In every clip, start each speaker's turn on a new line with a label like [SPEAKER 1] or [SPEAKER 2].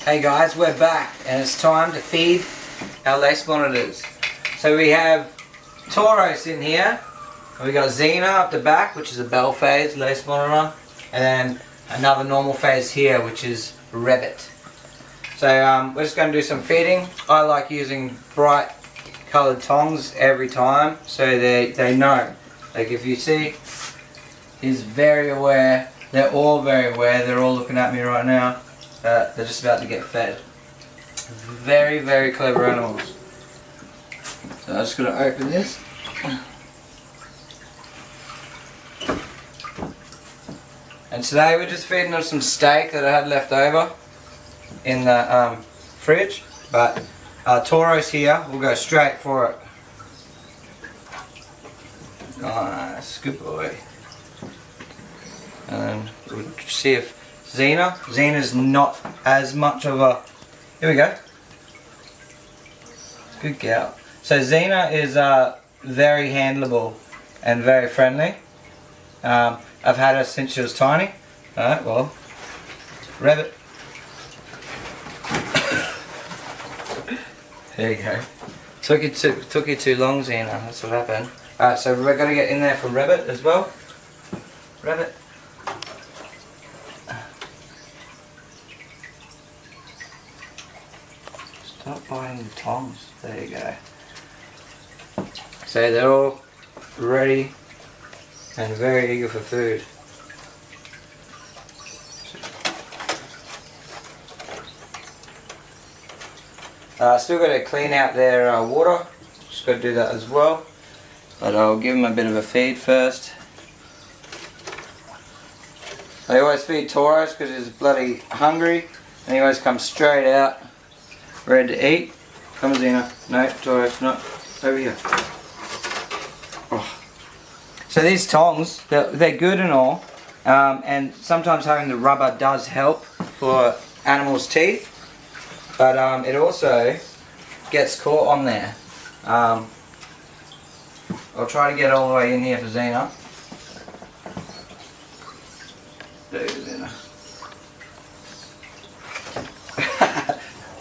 [SPEAKER 1] Hey guys, we're back and it's time to feed our lace monitors. So we have Tauros in here, and we got Xena up the back, which is a bell phase lace monitor, and then another normal phase here, which is Rabbit. So we're just going to do some feeding. I like using bright coloured tongs every time, so they know. Like if you see, he's very aware. They're all very aware. They're all looking at me right now. They're just about to get fed. Very, very clever animals. So I'm just going to open this. And today we're just feeding them some steak that I had left over in the fridge. But Tauros here will go straight for it. Nice, good boy. And we'll see if Xena's not as much of a, here we go. Good gal. So Xena is very handleable and very friendly. I've had her since she was tiny. Alright, well, Rabbit. There you go. Took you too long, Xena. That's what happened. Alright, so we're going to get in there for Rabbit as well. Rabbit. Stop biting the tongs. There you go. So they're all ready and very eager for food. Still got to clean out their water. Just got to do that as well. But I'll give them a bit of a feed first. I always feed Tauros because he's bloody hungry, and he always comes straight out, ready to eat. Come on, Xena. No, Tauros, not over here. Oh. So these tongs, they're good and all, and sometimes having the rubber does help for animals' teeth, but it also gets caught on there. I'll try to get all the way in here for Xena. There you go, Xena.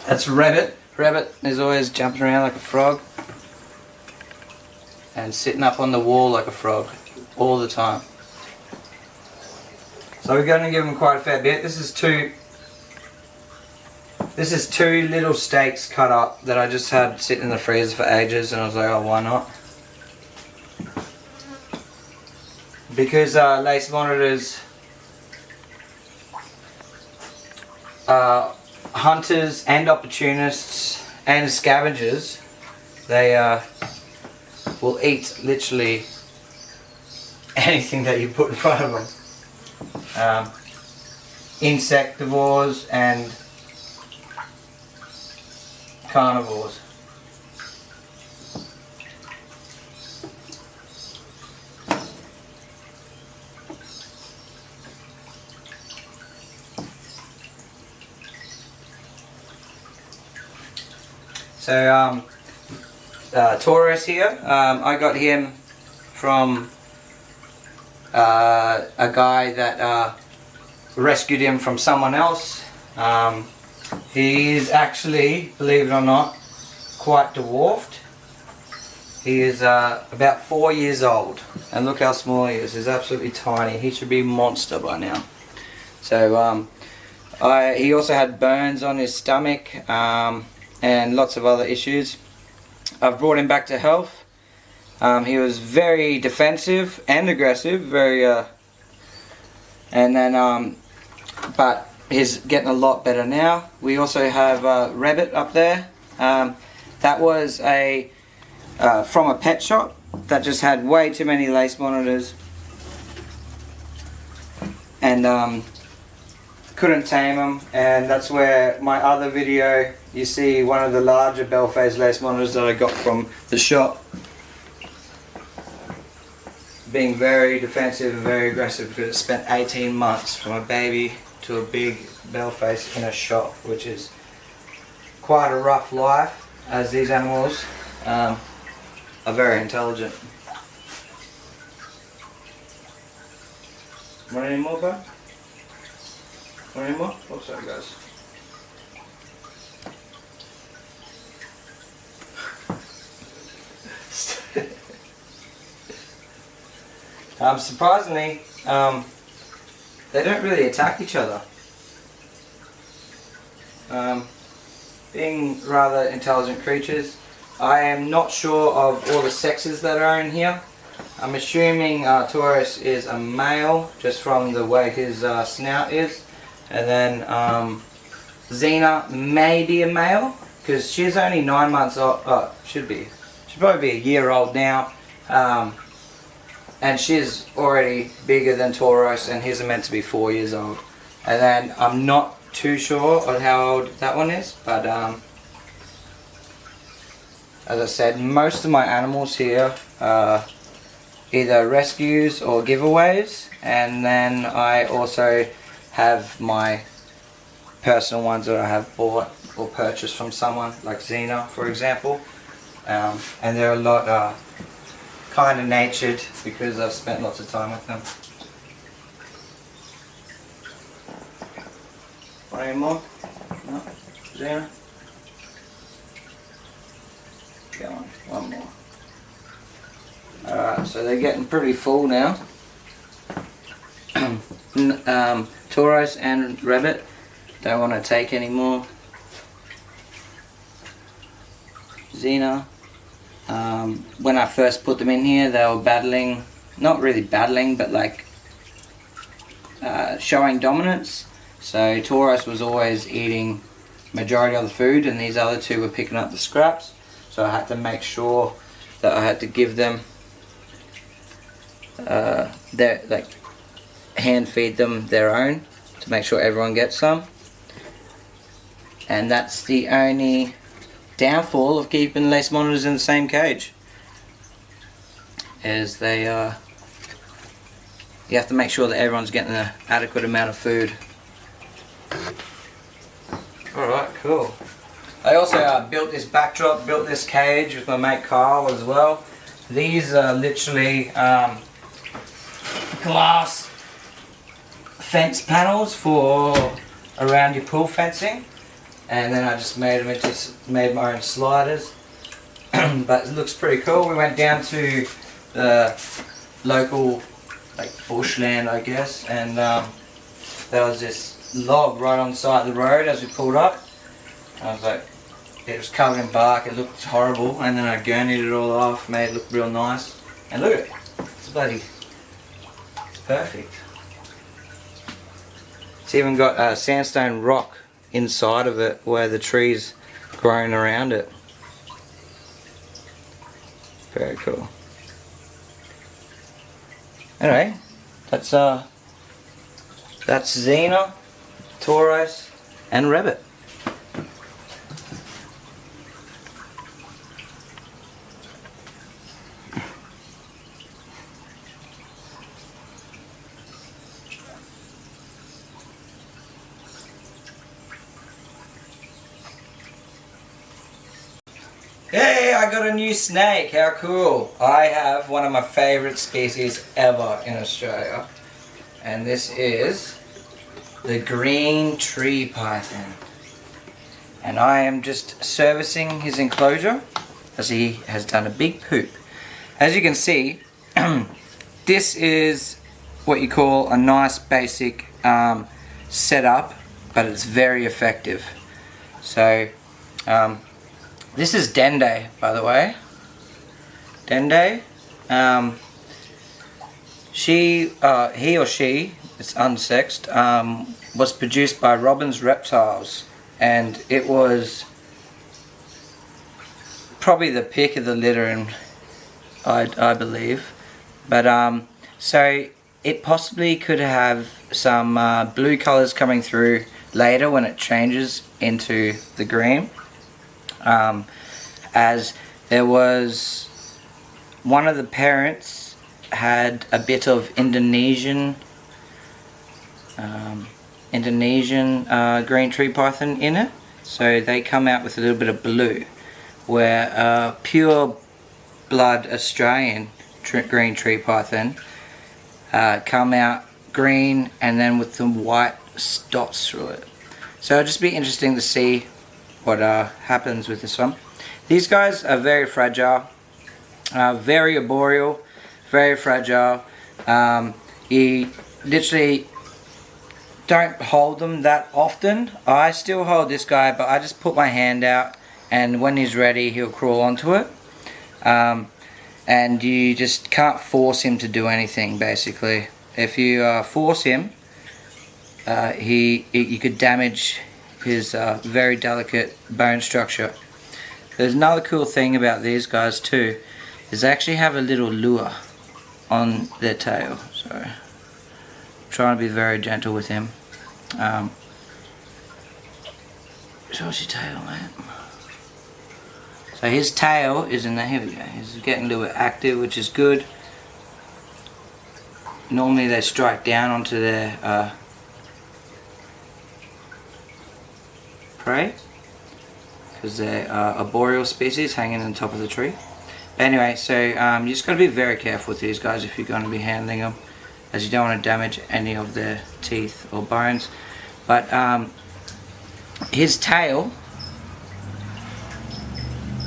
[SPEAKER 1] That's Rabbit. Rabbit is always jumping around like a frog and sitting up on the wall like a frog all the time. So we're going to give him quite a fair bit. This is two little steaks cut up that I just had sitting in the freezer for ages, and I was like, oh, why not? Because lace monitors, hunters and opportunists and scavengers, they will eat literally anything that you put in front of them. Insectivores and carnivores. So Tauros here, I got him from a guy that rescued him from someone else. He is actually, believe it or not, quite dwarfed. He is about 4 years old, and look how small he is. He's absolutely tiny. He should be a monster by now. So he also had burns on his stomach, and lots of other issues. I've brought him back to health. He was very defensive and aggressive, but he's getting a lot better now. We also have Rabbit up there. That was from a pet shop that just had way too many lace monitors, and couldn't tame them, and that's where my other video, you see one of the larger bell phase lace monitors that I got from the shop being very defensive and very aggressive, because it spent 18 months from a baby to a big bell face in a shop, which is quite a rough life, as these animals are very intelligent. Want any more, bro? Want any more? Oh, sorry guys. Surprisingly, they don't really attack each other. Being rather intelligent creatures. I am not sure of all the sexes that are in here. I'm assuming Tauros is a male just from the way his snout is, and then Xena may be a male because she's only 9 months old. Oh, should probably be a year old now, and she's already bigger than Tauros, and his are meant to be 4 years old. And then I'm not too sure on how old that one is, but as I said, most of my animals here are either rescues or giveaways, and then I also have my personal ones that I have bought or purchased from someone, like Xena for example, and they're a lot kind of natured because I've spent lots of time with them. Want any more? No? Xena? Go on, one more. Alright, so they're getting pretty full now. Tauros and Rabbit don't want to take any more. Xena, when I first put them in here, they were battling, not really battling, but like showing dominance. So Tauros was always eating majority of the food, and these other two were picking up the scraps. So I had to make sure that I had to give them their, like, hand feed them their own to make sure everyone gets some. And that's the only downfall of keeping lace monitors in the same cage, is they you have to make sure that everyone's getting an adequate amount of food. Alright, cool. I also built this backdrop, built this cage with my mate Carl as well. These are literally glass fence panels for around your pool fencing, and then I just made them into my own sliders. But it looks pretty cool. We went down to the local bushland, I guess, and there was this log right on the side of the road as we pulled up. I was like, it was covered in bark, it looked horrible, and then I gurneyed it all off, made it look real nice. And look at it, it's perfect. It's even got a sandstone rock inside of it where the trees growing around it. Very cool. Anyway, that's Xena, Tauros, and Rabbit. Hey, I got a new snake, how cool. I have one of my favourite species ever in Australia, and this is the green tree python. And I am just servicing his enclosure as he has done a big poop. As you can see, this is what you call a nice basic setup, but it's very effective. So, this is Dende, by the way. Dende. He or she, it's unsexed, was produced by Robin's Reptiles, and it was probably the pick of the litter, and I believe. But so it possibly could have some blue colours coming through later when it changes into the green. As there was one of the parents had a bit of Indonesian green tree python in it, so they come out with a little bit of blue, where pure blood Australian green tree python come out green and then with some white dots through it. So it'll just be interesting to see what happens with this one. These guys are very fragile, very arboreal, very fragile. You literally don't hold them that often. I still hold this guy, but I just put my hand out, and when he's ready he'll crawl onto it. And you just can't force him to do anything, basically. If you force him, you could damage his very delicate bone structure. There's another cool thing about these guys too, is they actually have a little lure on their tail. So I'm trying to be very gentle with him. Show us your tail, mate. So his tail is in there. Here we go. He's getting a little bit active, which is good. Normally they strike down onto their prey, because they're arboreal species hanging on top of the tree. But anyway, so you just got to be very careful with these guys if you're going to be handling them, as you don't want to damage any of their teeth or bones. But his tail,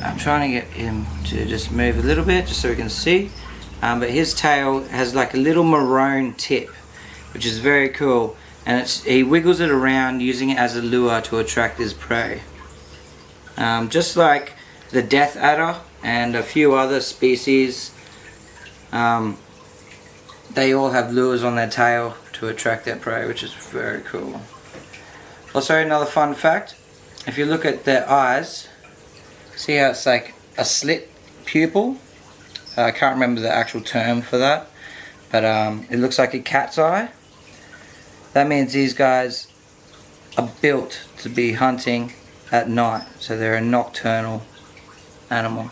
[SPEAKER 1] I'm trying to get him to just move a little bit just so we can see, but his tail has like a little maroon tip, which is very cool, and he wiggles it around using it as a lure to attract his prey. Just like the death adder and a few other species, they all have lures on their tail to attract their prey, which is very cool. Also, another fun fact, if you look at their eyes, see how it's like a slit pupil? I can't remember the actual term for that, but it looks like a cat's eye. That means these guys are built to be hunting at night, so they're a nocturnal animal.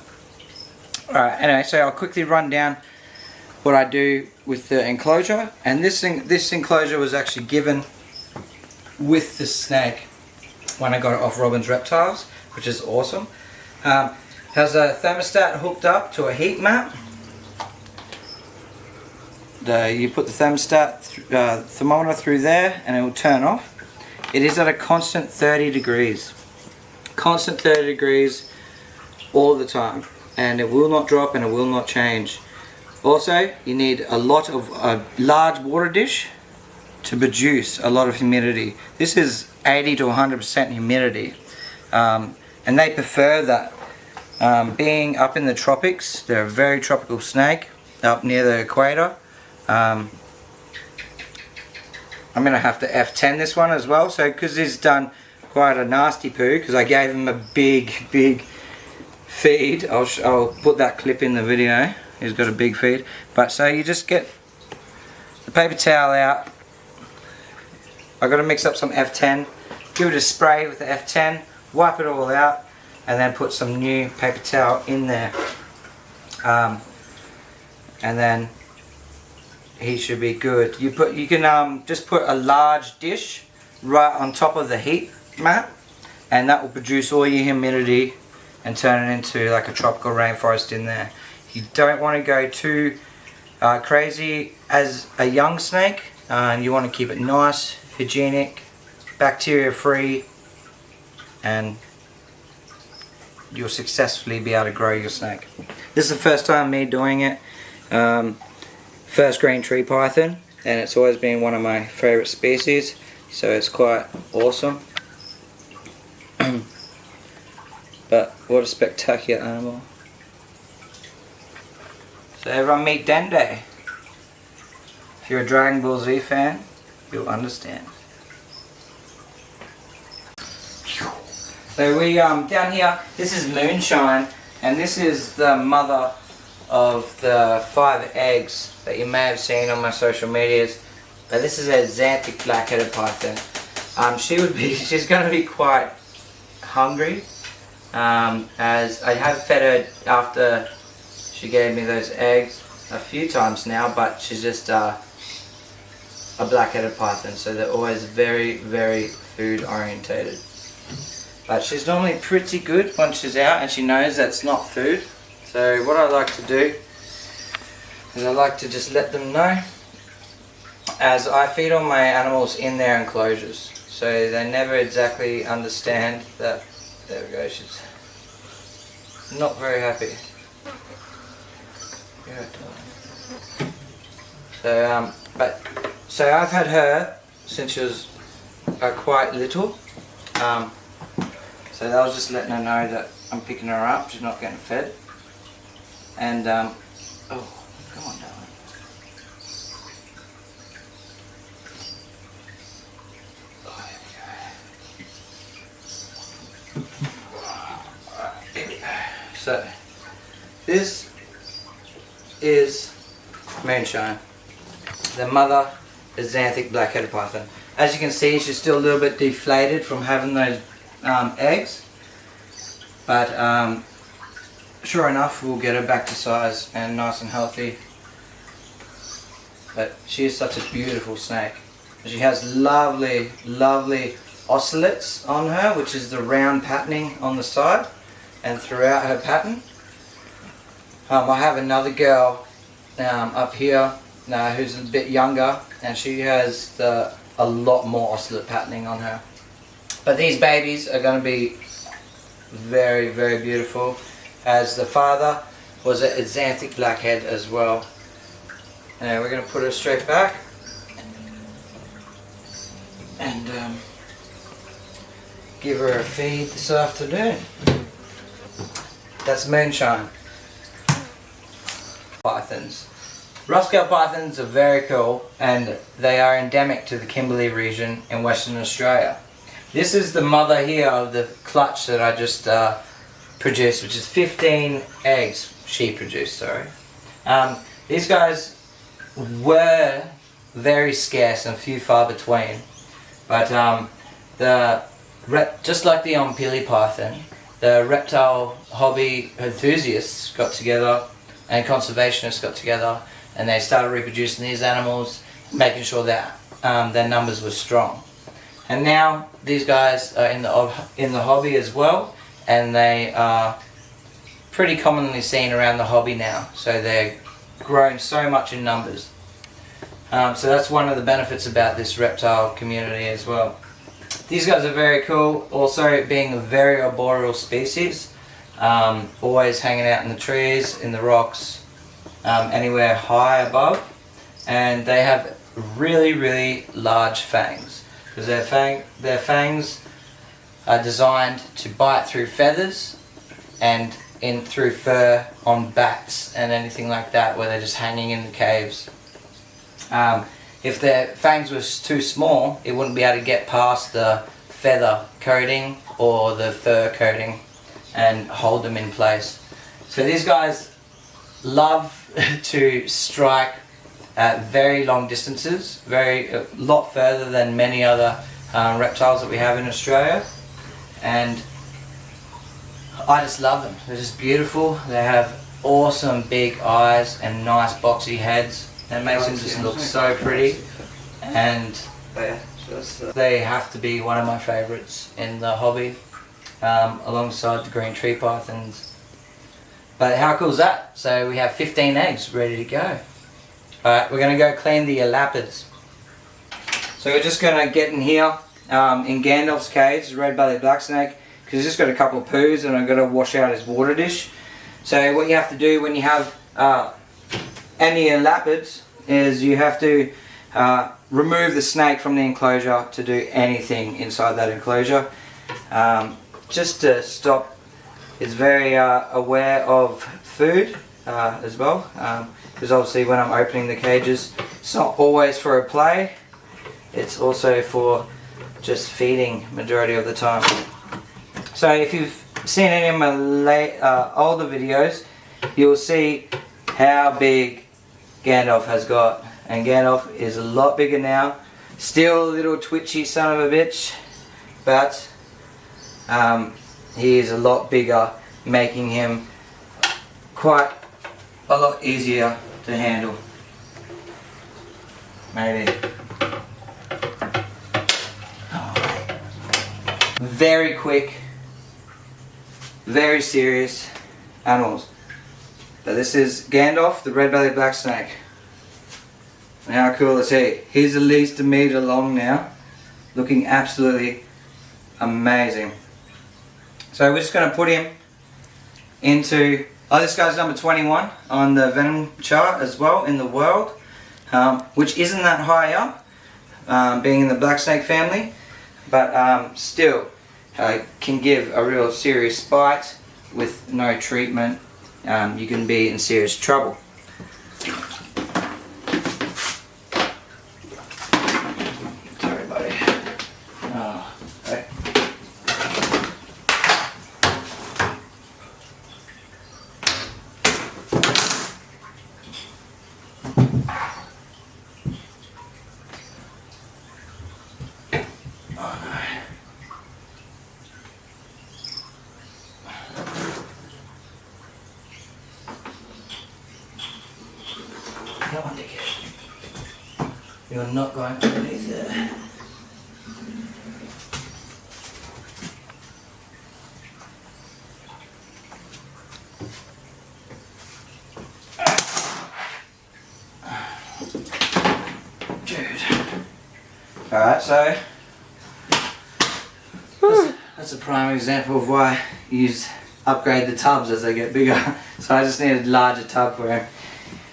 [SPEAKER 1] Alright, anyway, so I'll quickly run down what I do with the enclosure. And this enclosure was actually given with the snake when I got it off Robin's Reptiles, which is awesome. Has a thermostat hooked up to a heat map. You put the thermostat thermometer through there and it will turn off. It is at a constant 30 degrees. Constant 30 degrees all the time, and it will not drop and it will not change. Also, you need a large water dish to produce a lot of humidity. This is 80 to 100% humidity, and they prefer that. Being up in the tropics, they're a very tropical snake up near the equator. I'm going to have to F10 this one as well, so because he's done quite a nasty poo, because I gave him a big feed. I'll put that clip in the video. He's got a big feed. But so you just get the paper towel out. I've got to mix up some F10, give it a spray with the F10, wipe it all out, and then put some new paper towel in there. And then he should be good. You can just put a large dish right on top of the heat mat, and that will produce all your humidity and turn it into like a tropical rainforest in there. You don't want to go too crazy as a young snake, and you want to keep it nice, hygienic, bacteria free, and you'll successfully be able to grow your snake. This is the first time me doing it. First green tree python, and it's always been one of my favorite species, so it's quite awesome. But what a spectacular animal. So everyone meet Dende. If you're a Dragon Ball Z fan, you'll understand. So we down here, this is Moonshine, and this is the mother of the 5 eggs that you may have seen on my social medias. But this is a Xanthic black-headed python. She's going to be quite hungry, as I have fed her after she gave me those eggs a few times now, but she's just a black-headed python, so they're always very food orientated. But she's normally pretty good once she's out and she knows that's not food. So what I like to do is I like to just let them know, as I feed all my animals in their enclosures, so they never exactly understand that. There we go, she's not very happy. So I've had her since she was quite little. So I was just letting her know that I'm picking her up. She's not getting fed. And oh, come on, darling. So, this is Moonshine. The mother is Xanthic black-headed python. As you can see, she's still a little bit deflated from having those eggs. But sure enough, we'll get her back to size and nice and healthy. But she is such a beautiful snake. She has lovely, lovely ocellates on her, which is the round patterning on the side and throughout her pattern. I have another girl up here who's a bit younger, and she has a lot more ocelate patterning on her. But these babies are going to be very, very beautiful, as the father was a Xanthic blackhead as well. And we're going to put her straight back and give her a feed this afternoon. That's Moonshine. Pythons. Rough-scale pythons are very cool, and they are endemic to the Kimberley region in Western Australia. This is the mother here of the clutch that I just produced, which is 15 eggs she produced, sorry. These guys were very scarce and few far between, but just like the Ompili python, the reptile hobby enthusiasts got together and conservationists got together, and they started reproducing these animals, making sure that their numbers were strong. And now these guys are in the hobby as well, and they are pretty commonly seen around the hobby now. So they're growing so much in numbers. So that's one of the benefits about this reptile community as well. These guys are very cool, also being a very arboreal species, always hanging out in the trees, in the rocks, anywhere high above, and they have really, really large fangs, because their fangs are designed to bite through feathers and in through fur on bats and anything like that, where they're just hanging in the caves. If their fangs was too small, it wouldn't be able to get past the feather coating or the fur coating and hold them in place. So these guys love to strike at very long distances, a lot further than many other reptiles that we have in Australia, and I just love them. They're just beautiful. They have awesome big eyes and nice boxy heads. That makes them just look so pretty, and they have to be one of my favourites in the hobby, alongside the green tree pythons. But how cool is that? So we have 15 eggs ready to go. Alright, we're going to go clean the elapids. So we're just going to get in here, in Gandalf's cage, red-bellied blacksnake, because he's just got a couple of poos and I've got to wash out his water dish. So what you have to do when you have any elapids is you have to remove the snake from the enclosure to do anything inside that enclosure. Just to stop, it's very aware of food as well, because obviously when I'm opening the cages, it's not always for a play, it's also for just feeding majority of the time. So if you've seen any of my older videos, you'll see how big Gandalf has got, and Gandalf is a lot bigger now. Still a little twitchy son of a bitch, but he is a lot bigger, making him quite a lot easier to handle. Maybe. Very quick, very serious animals. But this is Gandalf, the red-bellied black snake. And how cool is he? He's at least a meter long now, looking absolutely amazing. So we're just going to put him into, this guy's number 21 on the venom chart as well in the world. which isn't that high up, being in the black snake family, but still can give a real serious bite with no treatment. You can be in serious trouble. Sorry, buddy. Oh, okay. Come on, dickhead. You're not going underneath there. Dude. Alright, so that's a prime example of why you upgrade the tubs as they get bigger. So I just needed a larger tub for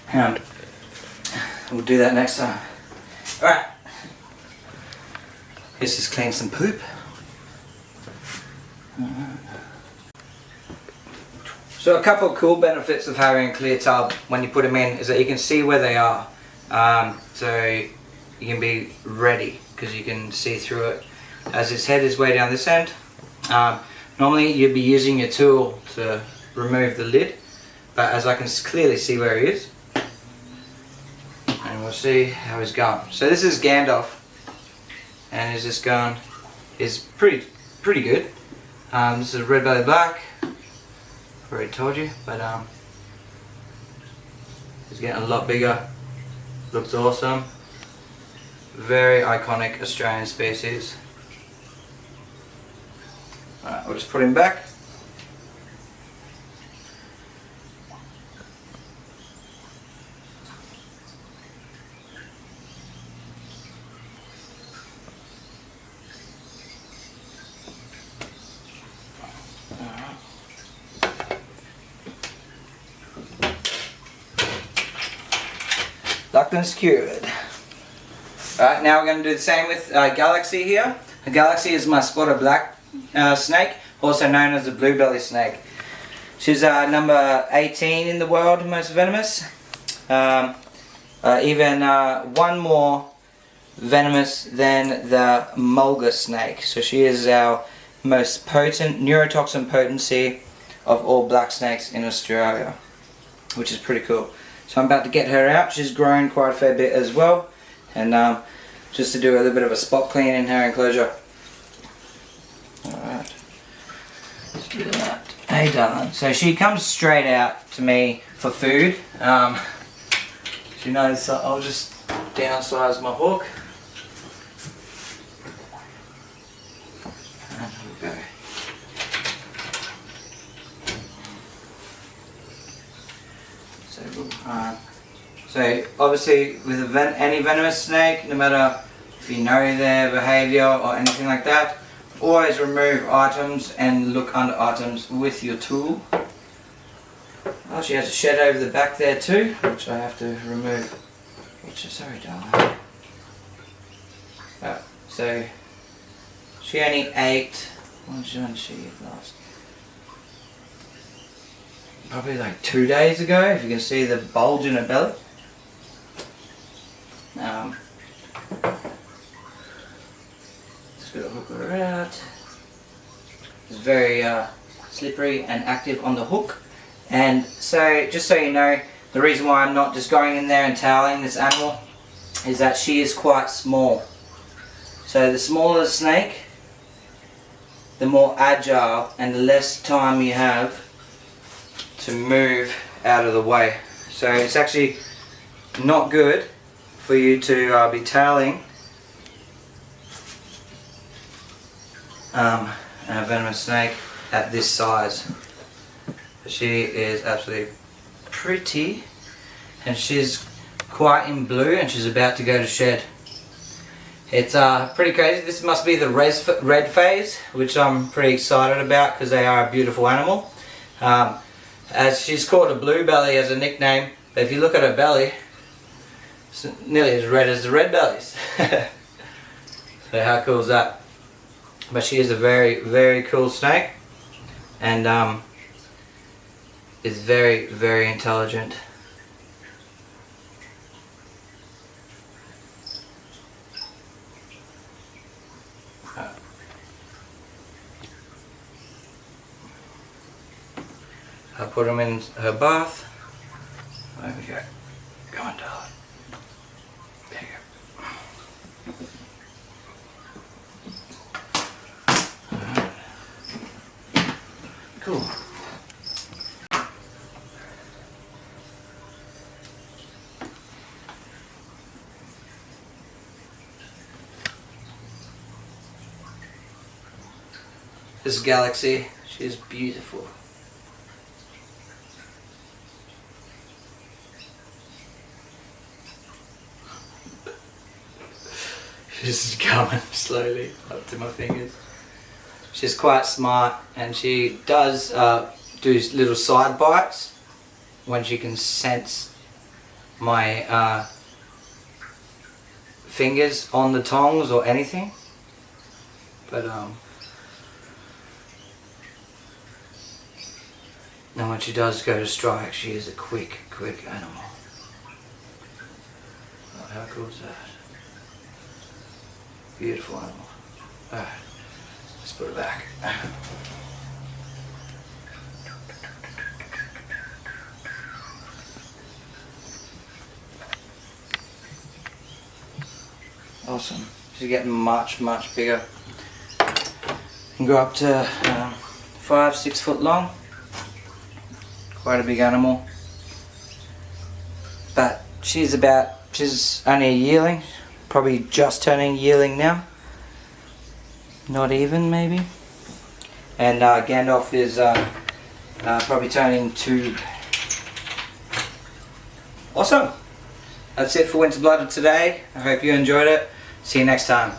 [SPEAKER 1] him. We'll do that next time. Alright. Let's just clean some poop. So a couple of cool benefits of having a clear tub when you put them in is that you can see where they are. So you can be ready because you can see through it. As his head is way down this end, normally you'd be using your tool to remove the lid, but as I can clearly see where he is, and we'll see how he's going. So this is Gandalf, and he's just going, is pretty good. This is red belly black, already told you, but he's getting a lot bigger, looks awesome, very iconic Australian species. Alright, we'll just put him back. Locked and secured. Alright, now we're going to do the same with Galaxy here. Galaxy is my spotted black snake, also known as the blue belly snake. She's number 18 in the world, most venomous. Even one more venomous than the mulga snake. So she is our most potent, neurotoxin potency of all black snakes in Australia, which is pretty cool. So I'm about to get her out. She's grown quite a fair bit as well, and just to do a little bit of a spot clean in her enclosure. Alright, let's do that. Hey darling, so she comes straight out to me for food. She knows I'll just downsize my hook. And we'll go. So obviously with any venomous snake, no matter if you know their behaviour or anything like that, always remove items and look under items with your tool. Oh, she has a shed over the back there too, which I have to remove. Sorry darling. So she only ate, when did she eat last? Probably like 2 days ago, if you can see the bulge in her belly. Just gotta hook her out. It's very slippery and active on the hook. And so, just so you know, the reason why I'm not just going in there and toweling this animal is that she is quite small. So the smaller the snake, the more agile and the less time you have to move out of the way. So it's actually not good for you to be tailing a venomous snake at this size. She is absolutely pretty, and she's quite in blue, and she's about to go to shed. It's pretty crazy. This must be the red phase, which I'm pretty excited about because they are a beautiful animal. As she's called a blue belly as a nickname, but if you look at her belly, It's nearly as red as the red bellies. So how cool is that? But she is a very, very cool snake, and is very, very intelligent. I'll put him in her bath. There we go. Come on, darling. There you go. Alright. Cool. This is Galaxy. She's beautiful. She's coming slowly up to my fingers. She's quite smart, and she does do little side bites when she can sense my fingers on the tongs or anything. But and when she does go to strike, she is a quick animal. Oh, how cool is that? Beautiful animal. Alright, let's put it back. Awesome. She's getting much bigger. Can go up to 5-6 foot long. Quite a big animal. But she's only a yearling. Probably just turning yearling now. Not even, maybe. And Gandalf is probably turning 2. Awesome. That's it for Winter Blooded today. I hope you enjoyed it. See you next time.